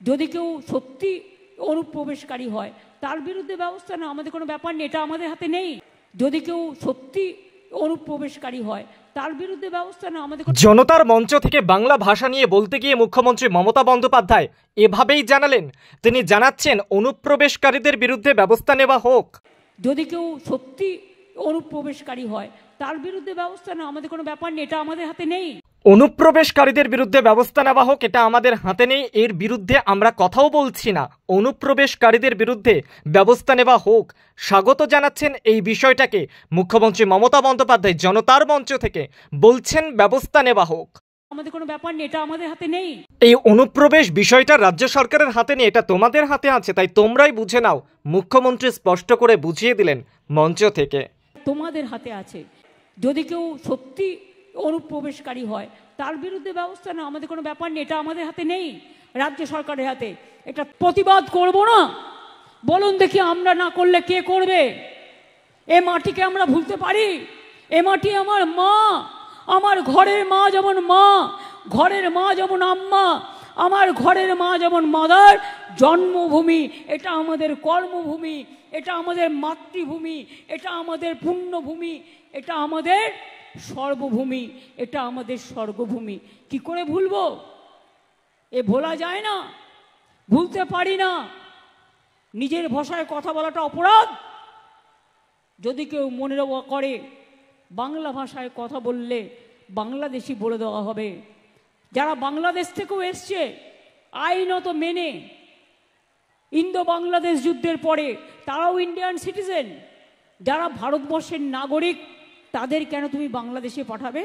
যদি কেউ সত্যি অনুপ্রবেশকারী হয় তার বিরুদ্ধে ব্যবস্থা নেওয়া আমাদের কোনো ব্যাপার নেই, এটা আমাদের হাতে নেই। যদি কেউ সত্যি অনুপ্রবেশকারী হয় তার বিরুদ্ধে ব্যবস্থা নেওয়া আমাদের। জনতার মঞ্চ থেকে বাংলা ভাষা নিয়ে বলতে গিয়ে মুখ্যমন্ত্রী মমতা বন্দ্যোপাধ্যায় এভাবেই জানালেন, তিনি জানাচ্ছেন অনুপ্রবেশকারীদের বিরুদ্ধে ব্যবস্থা নেওয়া হোক। যদি কেউ সত্যি অনুপ্রবেশকারী হয় তার বিরুদ্ধে ব্যবস্থা নেওয়া আমাদের কোনো ব্যাপার নেই, এটা আমাদের হাতে নেই। অনুপ্রবেশকারীদের বিরুদ্ধে ব্যবস্থা নেওয়া হোক, এটা আমাদের হাতে নেই, এর বিরুদ্ধে আমরা কথাও বলছি না। অনুপ্রবেশকারীদের বিরুদ্ধে ব্যবস্থা নেওয়া হোক, স্বাগত জানাচ্ছেন এই বিষয়টাকে মুখ্যমন্ত্রী মমতা বন্দ্যোপাধ্যায় জনতার মঞ্চ থেকে বলছেন ব্যবস্থা নেওয়া হোক। আমাদের কোনো ব্যাপার নেই, এটা আমাদের হাতে নেই। এই অনুপ্রবেশ বিষয়টা রাজ্য সরকারের হাতে নেই, এটা তোমাদের হাতে আছে, তাই তোমরাই বুঝে নাও। মুখ্যমন্ত্রী স্পষ্ট করে বুঝিয়ে দিলেন মঞ্চ থেকে। তোমাদের হাতে আছে। যদি কেউ সত্যি অনুপ্রবেশকারী হয় তার বিরুদ্ধে ব্যবস্থা নেওয়া আমাদের কোনো ব্যাপার নেই, এটা আমাদের হাতে নেই, রাজ্য সরকারের হাতে। এটা প্রতিবাদ করব না? বলুন দেখি, আমরা না করলে কে করবে? এ মাটিকে আমরা ভুলতে পারি? এ মাটি আমার মা, আমার ঘরের মা যেমন মা, ঘরের মা যেমন আম্মা, আমার ঘরের মা যেমন মাদার, জন্মভূমি এটা আমাদের কর্মভূমি, এটা আমাদের মাতৃভূমি, এটা আমাদের পুণ্যভূমি, এটা আমাদের সর্বভূমি, এটা আমাদের স্বর্গভূমি। কি করে ভুলবো? এ ভোলা যায় না, ভুলতে পারি না। নিজের ভাষায় কথা বলাটা অপরাধ। যদি কেউ মনে করে বাংলা ভাষায় কথা বললে বাংলাদেশি বলে দেওয়া হবে, যারা বাংলাদেশ থেকেও এসছে আইনত মেনে ইন্দো বাংলাদেশ যুদ্ধের পরে তারাও ইন্ডিয়ান সিটিজেন, যারা ভারতবর্ষের নাগরিক তাদের কেন তুমি বাংলাদেশে পাঠাবে?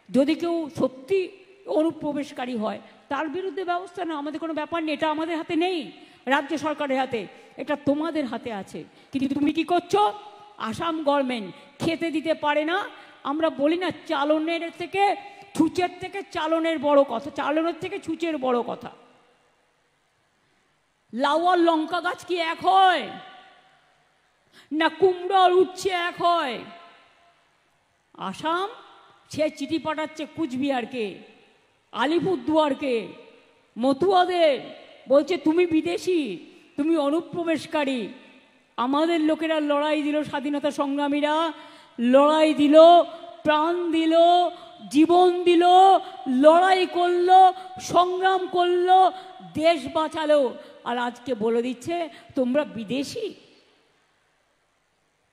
যদি কেউ সত্যি অনুপ্রবেশকারী হয় তার বিরুদ্ধে ব্যবস্থা নেওয়া আমাদের কোনো ব্যাপার নেই, এটা আমাদের হাতে নেই, রাজ্য সরকারের হাতে। এটা তোমাদের হাতে আছে। কিন্তু তুমি কি করছো? আসাম গভর্নমেন্ট খেতে দিতে পারে না। আমরা বলি না, চালনের থেকে ছুঁচের থেকে চালনের বড় কথা, চালনের থেকে ছুঁচের বড় কথা। লাউ আর লঙ্কা গাছ কি এক হয়? না কুমড়ো আর উচ্ছে এক হয়? আসাম সে চিঠি পাঠাচ্ছে কুচবিহারকে, আলিপুরদুয়ারকে, মতুয়াদের, বলছে তুমি বিদেশি, তুমি অনুপ্রবেশকারী। আমাদের লোকেরা লড়াই দিল, স্বাধীনতা সংগ্রামীরা লড়াই দিল, প্রাণ দিল, জীবন দিল, লড়াই করলো, সংগ্রাম করলো, দেশ বাঁচালো। আর আজকে বলে দিচ্ছে তোমরা বিদেশি।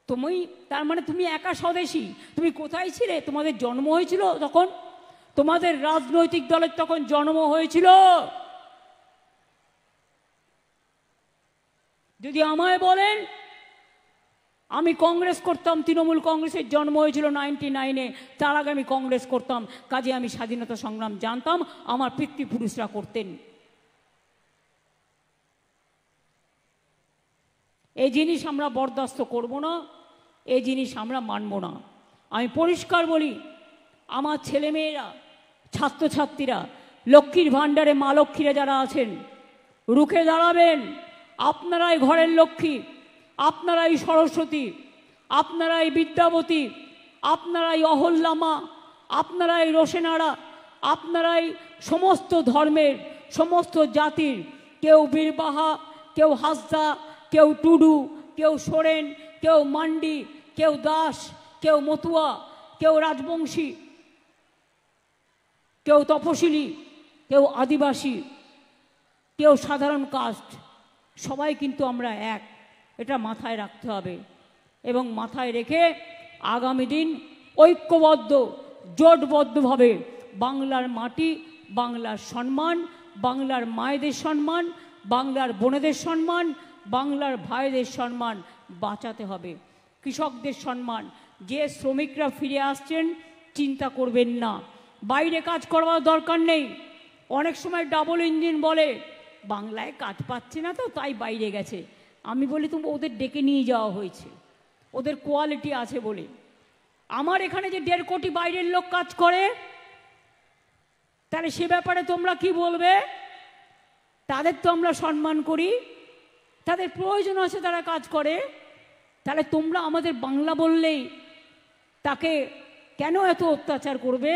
তুমি তার মানে তুমি একা স্বদেশী। তুমি কোথায় ছিলে? তোমাদের জন্ম হয়েছিল তখন, তোমাদের রাজনৈতিক দলের তখন জন্ম হয়েছিল। যদি আমায় বলেন, আমি কংগ্রেস করতাম, তৃণমূল কংগ্রেসের জন্ম হয়েছিল 99-এ, তার আগে আমি কংগ্রেস করতাম, কাজে আমি স্বাধীনতা সংগ্রাম জানতাম, আমার পিতৃপুরুষরা করতেন। এই জিনিস আমরা বরদাস্ত করব না, এই জিনিস আমরা মানব না। আমি পরিষ্কার বলি, আমার ছেলেমেয়েরা, ছাত্রছাত্রীরা, লক্ষ্মীর ভাণ্ডারে মা লক্ষ্মীরা যারা আছেন, রুখে দাঁড়াবেন। আপনারাই ঘরের লক্ষ্মী, আপনারাই সরস্বতী, আপনারাই বিদ্যাবতী, আপনারাই অহল্যামা, আপনারাই রোশেনারা, আপনারাই সমস্ত ধর্মের, সমস্ত জাতির, কেউ বীরবাহা, কেউ হাসদা, কেউ টুডু, কেউ সোরেন, কেউ মান্ডি, কেউ দাস, কেউ মতুয়া, কেউ রাজবংশী, কেউ তপশিলি, কেউ আদিবাসী, কেউ সাধারণ কাস্ট, সবাই কিন্তু আমরা এক। এটা মাথায় রাখতে হবে এবং মাথায় রেখে আগামী দিন ঐক্যবদ্ধ, জোটবদ্ধভাবে বাংলার মাটি, বাংলার সম্মান, বাংলার মায়েদের সম্মান, বাংলার বোনেদের সম্মান, বাংলার ভাইদের সম্মান বাঁচাতে হবে। কৃষকদের সম্মান, যে শ্রমিকরা ফিরে আসছেন চিন্তা করবেন না, বাইরে কাজ করবার দরকার নেই। অনেক সময় ডাবল ইঞ্জিন বলে বাংলায় কাজ পাচ্ছে না তো তাই বাইরে গেছে। আমি বলি তুমি ওদের ডেকে নিয়ে যাওয়া হয়েছে, ওদের কোয়ালিটি আছে বলে। আমার এখানে যে 1.5 কোটি বাইরের লোক কাজ করে, তাহলে সে ব্যাপারে তোমরা কি বলবে? তাদের তো আমরা সম্মান করি, তাদের প্রয়োজন আছে, তারা কাজ করে। তাহলে তোমরা আমাদের বাংলা বললেই তাকে কেন এত অত্যাচার করবে?